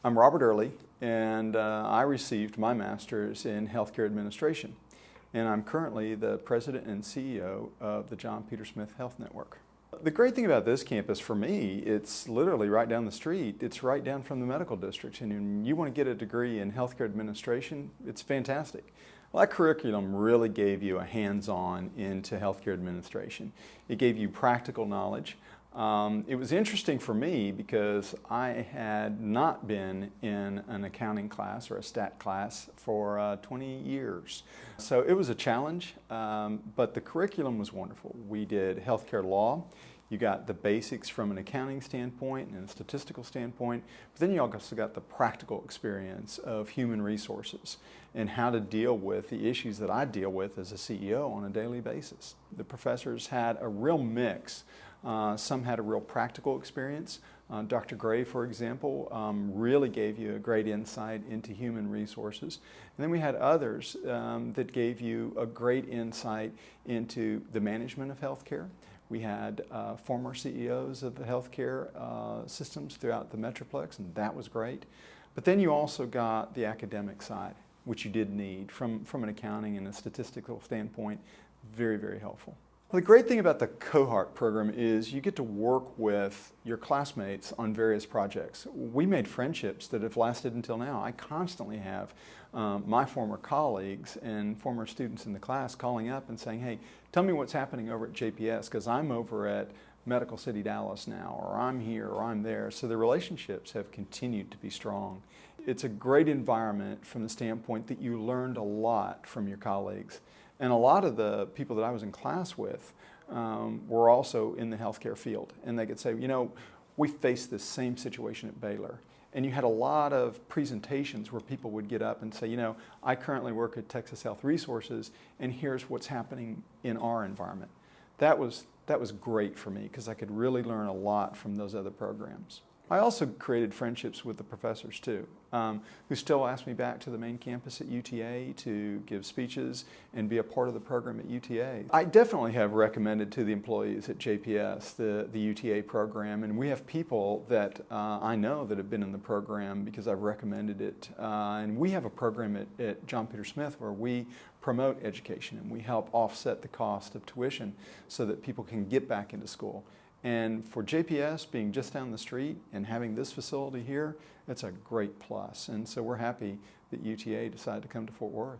I'm Robert Early, and I received my master's in healthcare administration. And I'm currently the president and CEO of the John Peter Smith Health Network. The great thing about this campus for me, it's literally right down the street. It's right down from the medical district. And when you want to get a degree in healthcare administration, it's fantastic. Well, that curriculum really gave you a hands-on into healthcare administration. It gave you practical knowledge. It was interesting for me because I had not been in an accounting class or a stat class for 20 years. So it was a challenge, but the curriculum was wonderful. We did healthcare law. You got the basics from an accounting standpoint and a statistical standpoint, but then you also got the practical experience of human resources and how to deal with the issues that I deal with as a CEO on a daily basis. The professors had a real mix. Some had a real practical experience. Dr. Gray, for example, really gave you a great insight into human resources. And then we had others that gave you a great insight into the management of healthcare. We had former CEOs of the healthcare systems throughout the Metroplex, and that was great. But then you also got the academic side, which you did need from an accounting and a statistical standpoint. Very, very helpful. Well, the great thing about the cohort program is you get to work with your classmates on various projects. We made friendships that have lasted until now. I constantly have my former colleagues and former students in the class calling up and saying, hey, tell me what's happening over at JPS because I'm over at Medical City Dallas now, or I'm here, or I'm there. So the relationships have continued to be strong. It's a great environment from the standpoint that you learned a lot from your colleagues. And a lot of the people that I was in class with were also in the healthcare field. And they could say, you know, we faced this same situation at Baylor. And you had a lot of presentations where people would get up and say, you know, I currently work at Texas Health Resources, and here's what's happening in our environment. That was great for me because I could really learn a lot from those other programs. I also created friendships with the professors too, who still ask me back to the main campus at UTA to give speeches and be a part of the program at UTA. I definitely have recommended to the employees at JPS the UTA program, and we have people that I know that have been in the program because I've recommended it. And we have a program at John Peter Smith where we promote education and we help offset the cost of tuition so that people can get back into school. And for JPS being just down the street and having this facility here, it's a great plus. And so we're happy that UTA decided to come to Fort Worth.